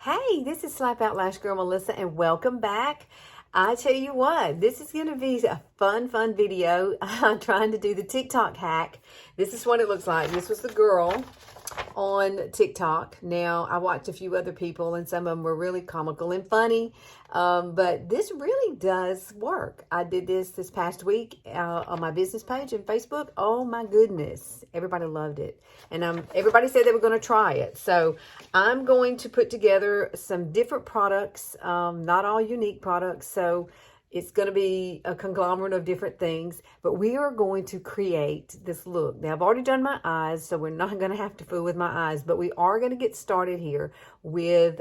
Hey, this is Slap Out Lash Girl Melissa, and welcome back. I tell you what, this is going to be a fun video. I'm trying to do the TikTok hack. This is what it looks like. This was the girl on TikTok. Now, I watched a few other people, and some of them were really comical and funny, but this really does work. I did this past week on my business page and Facebook. Oh my goodness, everybody loved it, and everybody said they were going to try it. So I'm going to put together some different products, not all Younique products. So it's going to be a conglomerate of different things, but we are going to create this look. Now, I've already done my eyes, so we're not going to have to fool with my eyes, but we are going to get started here with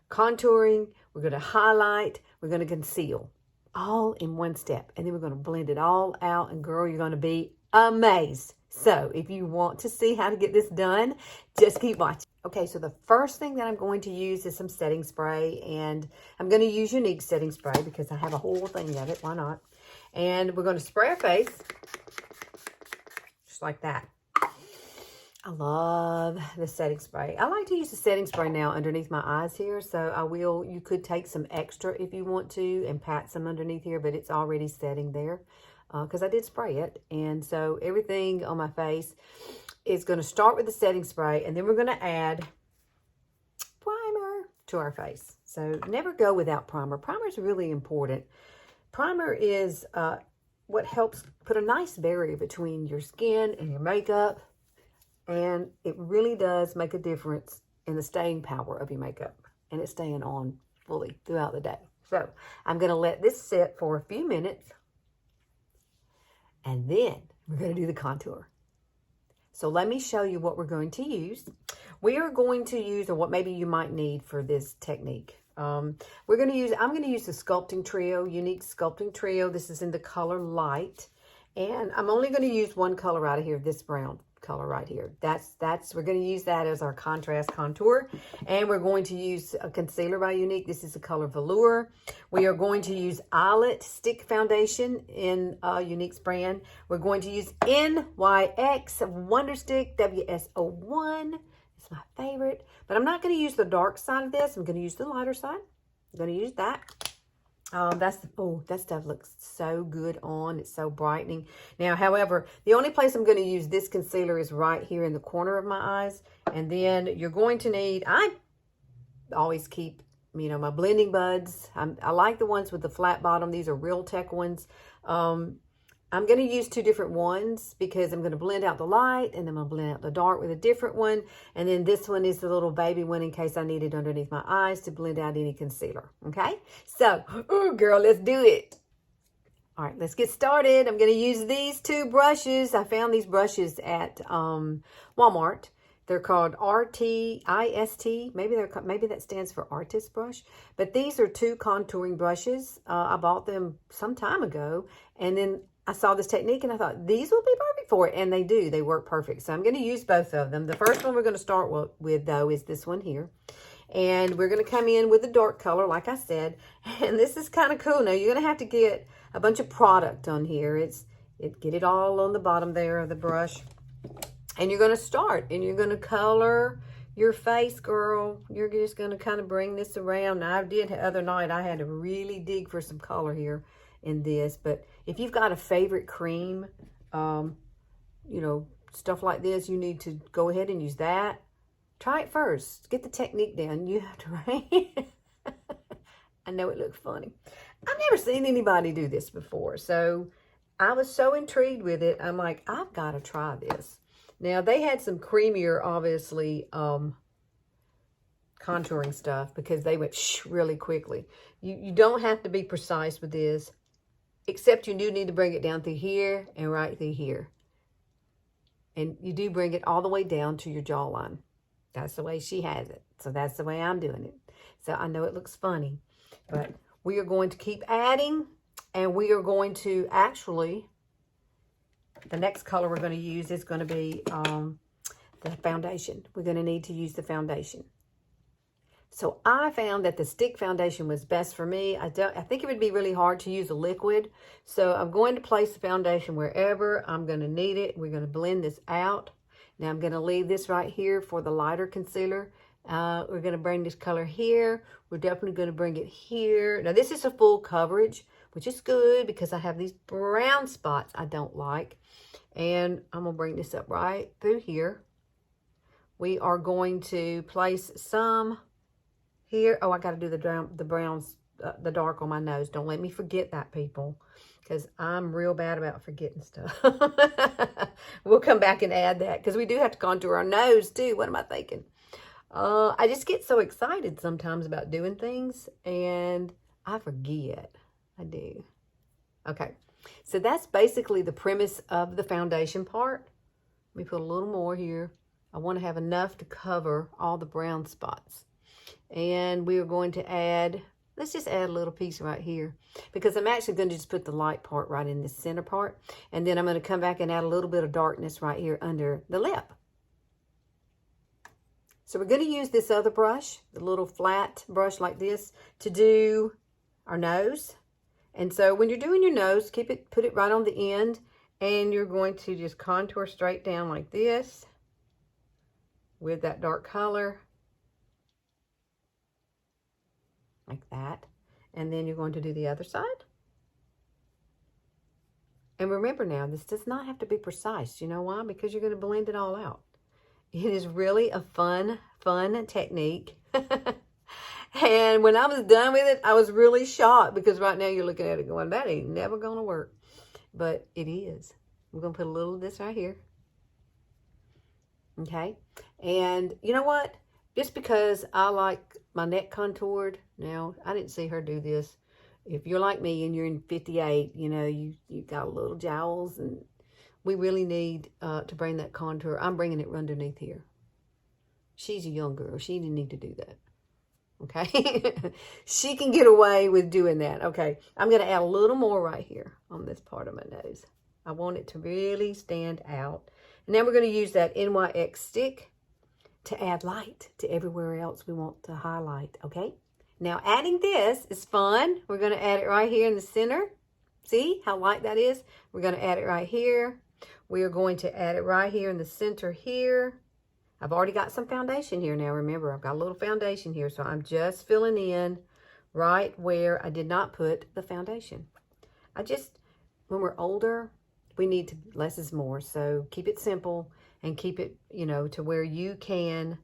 contouring. We're going to highlight. We're going to conceal all in one step, and then we're going to blend it all out, and girl, you're going to be amazed. So if you want to see how to get this done, just keep watching. Okay, so the first thing that I'm going to use is some setting spray, and I'm going to use Younique setting spray because I have a whole thing of it. Why not? And we're going to spray our face just like that. I love the setting spray. I like to use the setting spray now underneath my eyes here, so you could take some extra if you want to and pat some underneath here, but it's already setting there because I did spray it. And so everything on my face is going to start with the setting spray, and then we're going to add primer to our face. So never go without primer. Primer is really important. Primer is what helps put a nice barrier between your skin and your makeup, and it really does make a difference in the staying power of your makeup, and it's staying on fully throughout the day. So I'm going to let this sit for a few minutes, and then we're going to do the contour. So let me show you what we're going to use. We are going to use, or what maybe you might need for this technique. I'm going to use the Sculpting Trio, Younique Sculpting Trio. This is in the color light. And I'm only going to use one color out of here, this brown color right here. We're going to use that as our contrast contour. And we're going to use a concealer by Younique. This is the color Velour. We are going to use Eyelet Stick Foundation in Younique's brand. We're going to use NYX Wonder Stick WS01. It's my favorite. But I'm not going to use the dark side of this. I'm going to use the lighter side. I'm going to use that. That stuff looks so good on. It's so brightening. Now, however, the only place I'm going to use this concealer is right here in the corner of my eyes. And then you're going to need, I always keep, my blending buds. I like the ones with the flat bottom. These are Real Tech ones. I'm going to use two different ones because I'm going to blend out the light, and then I'm going to blend out the dark with a different one. And then this one is the little baby one in case I need it underneath my eyes to blend out any concealer. Okay? So, ooh, girl, let's do it. All right, let's get started. I'm going to use these two brushes. I found these brushes at Walmart. They're called RTIST. Maybe that stands for artist brush. But these are two contouring brushes. I bought them some time ago, and then I saw this technique and I thought these will be perfect for it, and they do. They work perfect. So I'm going to use both of them. The first one we're going to start with though is this one here, and we're going to come in with a dark color, like I said. And this is kind of cool. Now you're going to have to get a bunch of product on here. Get it all on the bottom there of the brush, and you're going to start and you're going to color your face, girl. You're just going to kind of bring this around. Now I did the other night. I had to really dig for some color here in this, but if you've got a favorite cream, stuff like this, you need to go ahead and use that. Try it first. Get the technique down. You have to, right? I know it looks funny. I've never seen anybody do this before, so I was so intrigued with it. I'm like, I've got to try this. Now, they had some creamier, obviously, contouring stuff because they went really quickly. You don't have to be precise with this, except you do need to bring it down through here and right through here. And you do bring it all the way down to your jawline. That's the way she has it. So that's the way I'm doing it. So I know it looks funny, but we are going to keep adding, and we are going to actually, the next color we're going to use is going to be the foundation. We're going to need to use the foundation. So I found that the stick foundation was best for me. I think it would be really hard to use a liquid. So I'm going to place the foundation wherever I'm going to need it. We're going to blend this out. Now I'm going to leave this right here for the lighter concealer. We're going to bring this color here. We're definitely going to bring it here. Now, this is a full coverage, which is good because I have these brown spots I don't like. And I'm going to bring this up right through here. We are going to place some here. Oh, I got to do the browns, the dark on my nose. Don't let me forget that, people, because I'm real bad about forgetting stuff. We'll come back and add that because we do have to contour our nose too. What am I thinking? I just get so excited sometimes about doing things and I forget. I do. Okay. So that's basically the premise of the foundation part. Let me put a little more here. I want to have enough to cover all the brown spots. And we are going to add, let's just add a little piece right here because I'm actually going to just put the light part right in the center part. And then I'm going to come back and add a little bit of darkness right here under the lip. So we're going to use this other brush, the little flat brush like this, to do our nose. And so when you're doing your nose, put it right on the end, and you're going to just contour straight down like this with that dark color, like that. And then you're going to do the other side. And remember now, this does not have to be precise. You know why? Because you're going to blend it all out. It is really a fun technique. And when I was done with it, I was really shocked because right now you're looking at it going, that ain't never going to work. But it is. We're going to put a little of this right here. Okay. And you know what? Just because I like my neck contoured, now, I didn't see her do this. If you're like me and you're in 58, you know, you got little jowls, and we really need to bring that contour. I'm bringing it underneath here. She's a young girl. She didn't need to do that. Okay. She can get away with doing that. Okay. I'm going to add a little more right here on this part of my nose. I want it to really stand out. And then we're going to use that NYX stick to add light to everywhere else we want to highlight. Okay. Now adding this is fun. We're going to add it right here in the center. See how light that is? We're going to add it right here. We are going to add it right here in the center here. I've already got some foundation here now. Remember, I've got a little foundation here, so I'm just filling in right where I did not put the foundation. When we're older, we need to, less is more. So keep it simple and keep it, you know, to where you can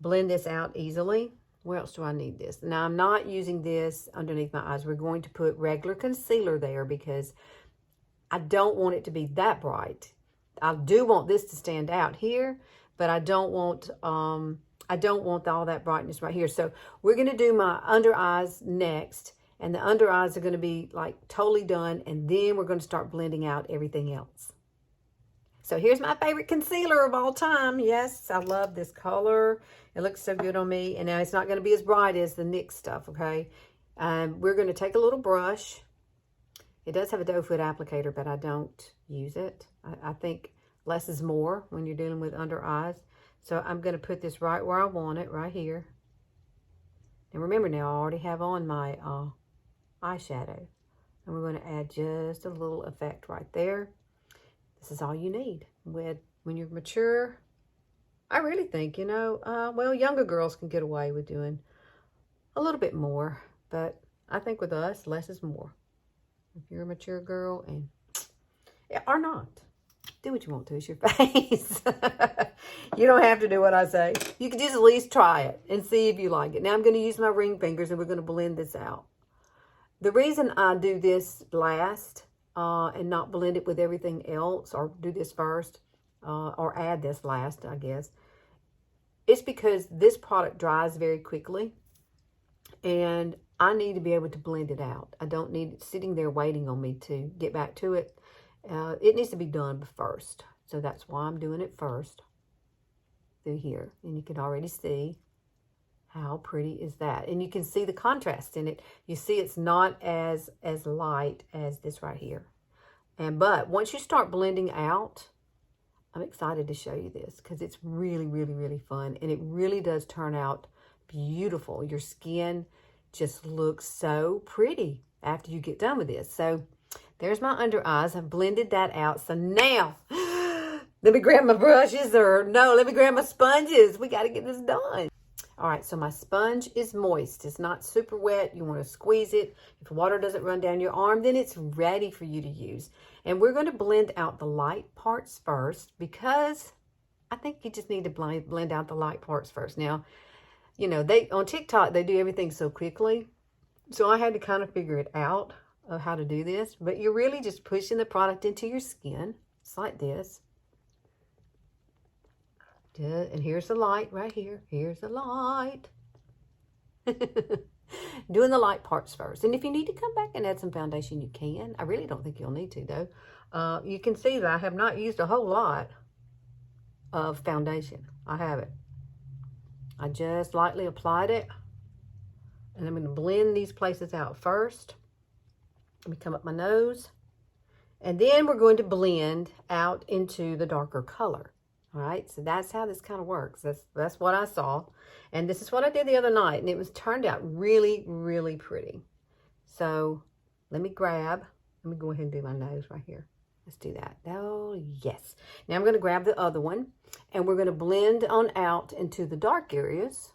blend this out easily. Where else do I need this? Now, I'm not using this underneath my eyes. We're going to put regular concealer there because I don't want it to be that bright. I do want this to stand out here, but I don't want all that brightness right here. So we're going to do my under eyes next, and the under eyes are going to be like totally done, and then we're going to start blending out everything else. So here's my favorite concealer of all time. Yes, I love this color. It looks so good on me. And now it's not going to be as bright as the NYX stuff, okay? We're going to take a little brush. It does have a doe foot applicator, but I don't use it. I think less is more when you're dealing with under eyes. So I'm going to put this right where I want it, right here. And remember now, I already have on my eyeshadow. And we're going to add just a little effect right there. This is all you need. When you're mature, I really think, you know, well, younger girls can get away with doing a little bit more. But I think with us, less is more. If you're a mature girl and or not, do what you want to. It's your face. You don't have to do what I say. You can just at least try it and see if you like it. Now I'm going to use my ring fingers and we're going to blend this out. The reason I do this last and not blend it with everything else, or do this first, or add this last, I guess, it's because this product dries very quickly and I need to be able to blend it out. I don't need it sitting there waiting on me to get back to it. It needs to be done first. So that's why I'm doing it first through here. And you can already see how pretty is that. And you can see the contrast in it. You see it's not as light as this right here. But once you start blending out, I'm excited to show you this because it's really, really, really fun. And it really does turn out beautiful. Your skin just looks so pretty after you get done with this. So there's my under eyes. I've blended that out. So now, let me grab my brushes, or no, let me grab my sponges. We got to get this done. All right, so my sponge is moist. It's not super wet. You want to squeeze it. If water doesn't run down your arm, then it's ready for you to use. And we're going to blend out the light parts first because I think you just need to blend out the light parts first. Now, you know, on TikTok, they do everything so quickly. So I had to kind of figure it out of how to do this. But you're really just pushing the product into your skin. It's like this. And here's the light right here. Here's the light. Doing the light parts first. And if you need to come back and add some foundation, you can. I really don't think you'll need to, though. You can see that I have not used a whole lot of foundation. I haven't. I just lightly applied it. And I'm going to blend these places out first. Let me come up my nose. And then we're going to blend out into the darker color. All right, so that's how this kind of works. That's what I saw. And this is what I did the other night. And it was turned out really, really pretty. So let me go ahead and do my nose right here. Let's do that. Oh, yes. Now I'm going to grab the other one. And we're going to blend on out into the dark areas.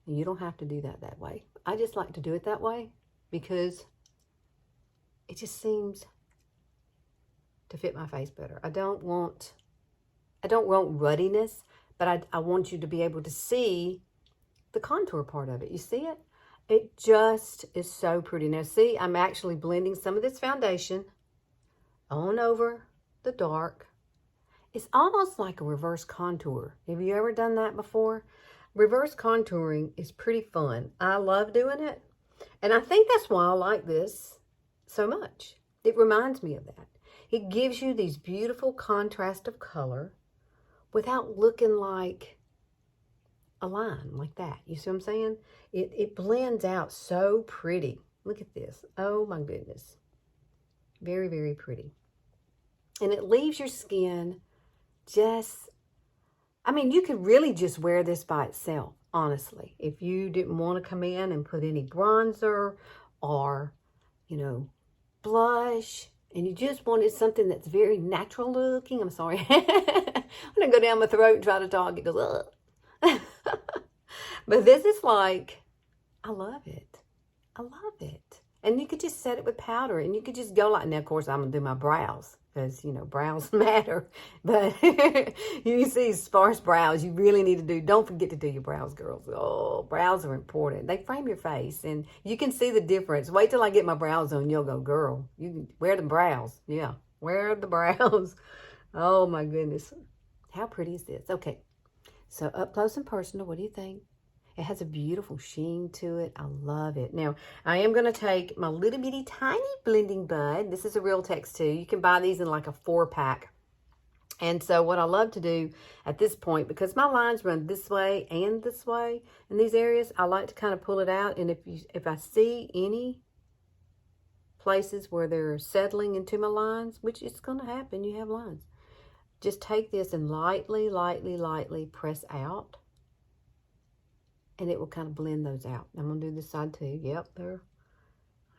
And you don't have to do that way. I just like to do it that way because it just seems to fit my face better. I don't want ruddiness, but I want you to be able to see the contour part of it. You see it? It just is so pretty. Now see, I'm actually blending some of this foundation on over the dark. It's almost like a reverse contour. Have you ever done that before? Reverse contouring is pretty fun. I love doing it. And I think that's why I like this so much. It reminds me of that. It gives you these beautiful contrast of color without looking like a line like that. You see what I'm saying? It blends out so pretty. Look at this. Oh my goodness. Very, very pretty. And it leaves your skin just, I mean, you could really just wear this by itself, honestly. If you didn't want to come in and put any bronzer or, you know, blush, and you just wanted something that's very natural looking. I'm sorry. I'm going to go down my throat and try to talk. It goes, ugh. But this is like, I love it. I love it. And you could just set it with powder, and you could just go like, now, of course, I'm going to do my brows because, you know, brows matter. But you see sparse brows, you really need to do, don't forget to do your brows, girls. Oh, brows are important. They frame your face, and you can see the difference. Wait till I get my brows on. You'll go, girl, you can wear the brows. Yeah, wear the brows. Oh, my goodness. How pretty is this? Okay, so up close and personal, what do you think? It has a beautiful sheen to it. I love it. Now, I am going to take my little bitty tiny blending bud. This is a Real Text too. You can buy these in like a 4-pack. And so what I love to do at this point, because my lines run this way and this way in these areas, I like to kind of pull it out. And if I see any places where they're settling into my lines, which is going to happen, you have lines, just take this and lightly, lightly, lightly press out. And it will kind of blend those out. I'm going to do this side too. Yep, there.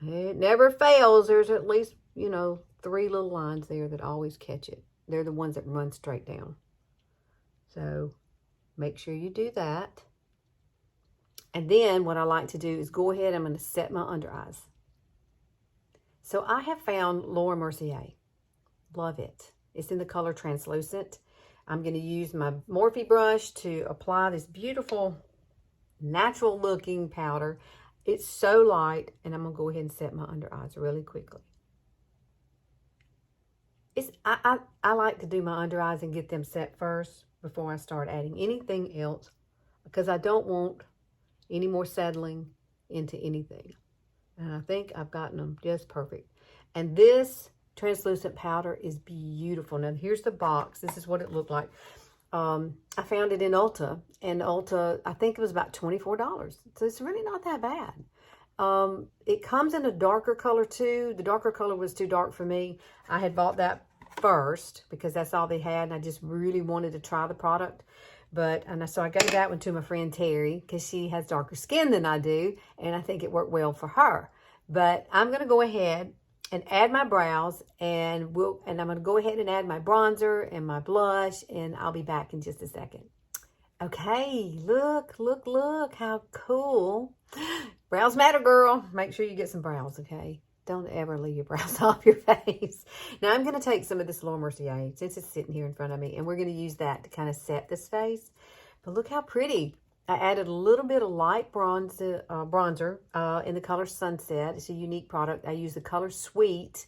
It never fails. There's at least, you know, 3 little lines there that always catch it. They're the ones that run straight down. So make sure you do that. And then what I like to do is go ahead. I'm going to set my under eyes. So I have found Laura Mercier. Love it. It's in the color Translucent. I'm going to use my Morphe brush to apply this beautiful natural looking powder. It's so light, and I'm gonna go ahead and set my under eyes really quickly. I like to do my under eyes and get them set first before I start adding anything else, because I don't want any more settling into anything. And I think I've gotten them just perfect. And this translucent powder is beautiful. Now here's the box. This is what it looked like. I found it in Ulta, and Ulta, I think it was about $24. So it's really not that bad. It comes in a darker color too. The darker color was too dark for me. I had bought that first because that's all they had, and I just really wanted to try the product. So I gave that one to my friend Terry because she has darker skin than I do, and I think it worked well for her. But I'm going to go ahead and add my brows, and I'm going to go ahead and add my bronzer and my blush, and I'll be back in just a second. Okay, look, look, look, how cool. Brows matter, girl. Make sure you get some brows, okay? Don't ever leave your brows off your face. Now, I'm going to take some of this Laura Mercier, since it's sitting here in front of me, and we're going to use that to kind of set this face. But look how pretty. I added a little bit of light bronzer in the color Sunset. It's a Younique product. I use the color Sweet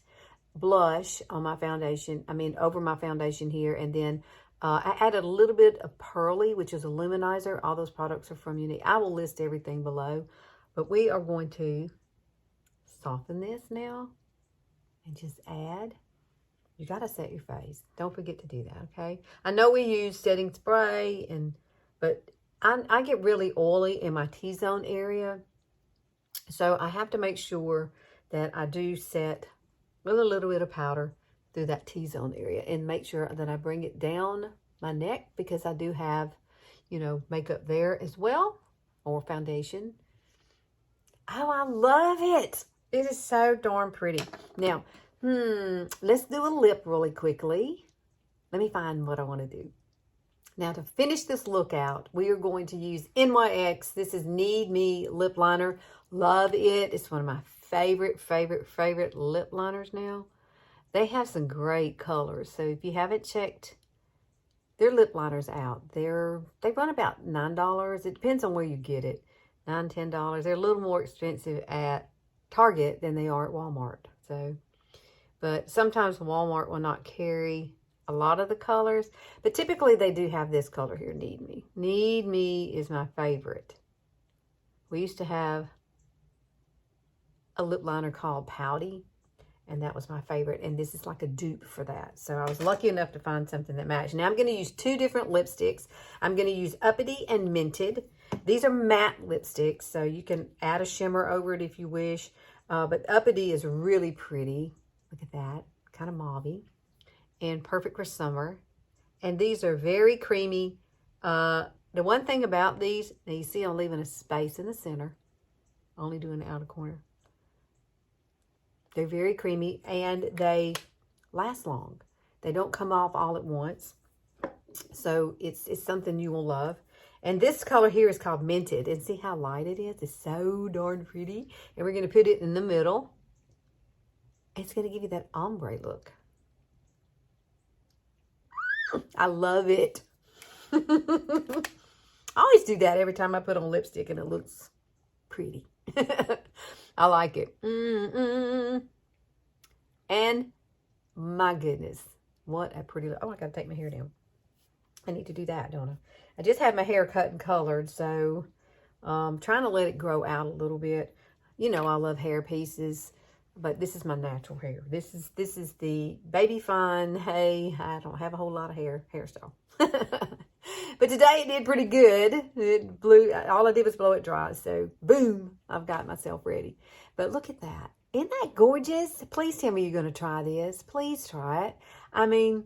blush on my foundation. Over my foundation here, and then I added a little bit of Pearly, which is a luminizer. All those products are from Younique. I will list everything below, but we are going to soften this now and just add. You got to set your face. Don't forget to do that, okay? I know we use setting spray, but I get really oily in my T-zone area, so I have to make sure that I do set with a little bit of powder through that T-zone area and make sure that I bring it down my neck, because I do have, makeup there as well, or foundation. Oh, I love it. It is so darn pretty. Now, let's do a lip really quickly. Let me find what I want to do. Now, to finish this look out, we are going to use NYX. This is Need Me lip liner. Love it. It's one of my favorite lip liners now. They have some great colors. So if you haven't checked their lip liners out, they run about $9. It depends on where you get it. $9, $10. They're a little more expensive at Target than they are at Walmart. But sometimes Walmart will not carry a lot of the colors, but typically they do have this color here, Need Me. Need Me is my favorite. We used to have a lip liner called Pouty, and that was my favorite, and this is like a dupe for that. So I was lucky enough to find something that matched. Now I'm going to use two different lipsticks. I'm going to use Uppity and Minted. These are matte lipsticks, so you can add a shimmer over it if you wish, but Uppity is really pretty. Look at that, kind of mauve-y, and perfect for summer. And these are very creamy. The one thing about these, now you see I'm leaving a space in the center, only doing the outer corner. They're very creamy, and they last long. They don't come off all at once. So it's something you will love. And this color here is called Minted. And see how light it is? It's so darn pretty. And we're going to put it in the middle. It's going to give you that ombre look. I love it. I always do that every time I put on lipstick, and it looks pretty. I like it. And my goodness, what a pretty look. Oh, I got to take my hair down. I need to do that, don't I? I just had my hair cut and colored, so trying to let it grow out a little bit. You know, I love hair pieces, but this is my natural hair. This is the baby fun. Hey, I don't have a whole lot of hairstyle. But today it did pretty good. It blew, all I did was blow it dry. So boom, I've got myself ready. But look at that. Isn't that gorgeous? Please tell me you're going to try this. Please try it. I mean,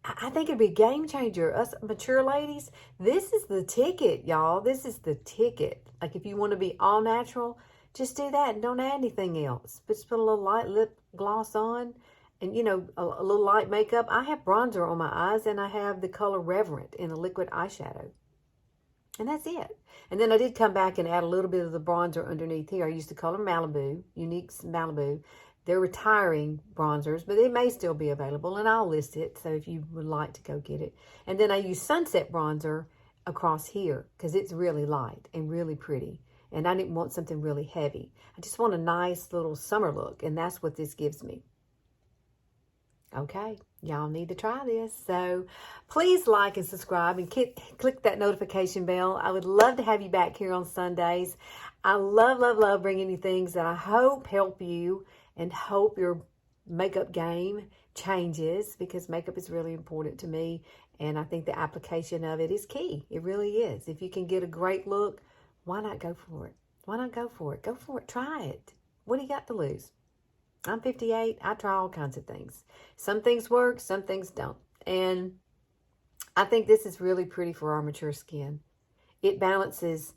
I think it'd be a game changer. Us mature ladies, this is the ticket, y'all. This is the ticket. Like if you want to be all natural, just do that and don't add anything else. But just put a little light lip gloss on and, you know, a little light makeup. I have bronzer on my eyes, and I have the color Reverent in a liquid eyeshadow. And that's it. And then I did come back and add a little bit of the bronzer underneath here. I used the color Malibu, Younique's Malibu. They're retiring bronzers, but they may still be available, and I'll list it, so if you would like to go get it. And then I use Sunset bronzer across here because it's really light and really pretty. And I didn't want something really heavy. I just want a nice little summer look, and that's what this gives me. Okay, y'all need to try this. So please like and subscribe and click that notification bell. I would love to have you back here on Sundays. I love bringing you things that I hope help you and hope your makeup game changes, because makeup is really important to me. And I think the application of it is key. It really is. If you can get a great look, why not go for it? Why not go for it? Go for it. Try it. What do you got to lose? I'm 58. I try all kinds of things. Some things work, some things don't. And I think this is really pretty for our mature skin. It balances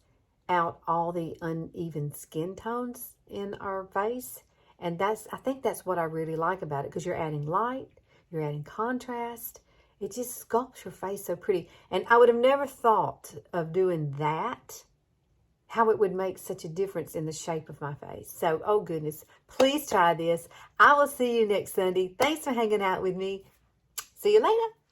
out all the uneven skin tones in our face. And I think that's what I really like about it, because you're adding light, you're adding contrast, It just sculpts your face so pretty. And I would have never thought of doing that, how it would make such a difference in the shape of my face. So, oh goodness, please try this. I will see you next Sunday. Thanks for hanging out with me. See you later.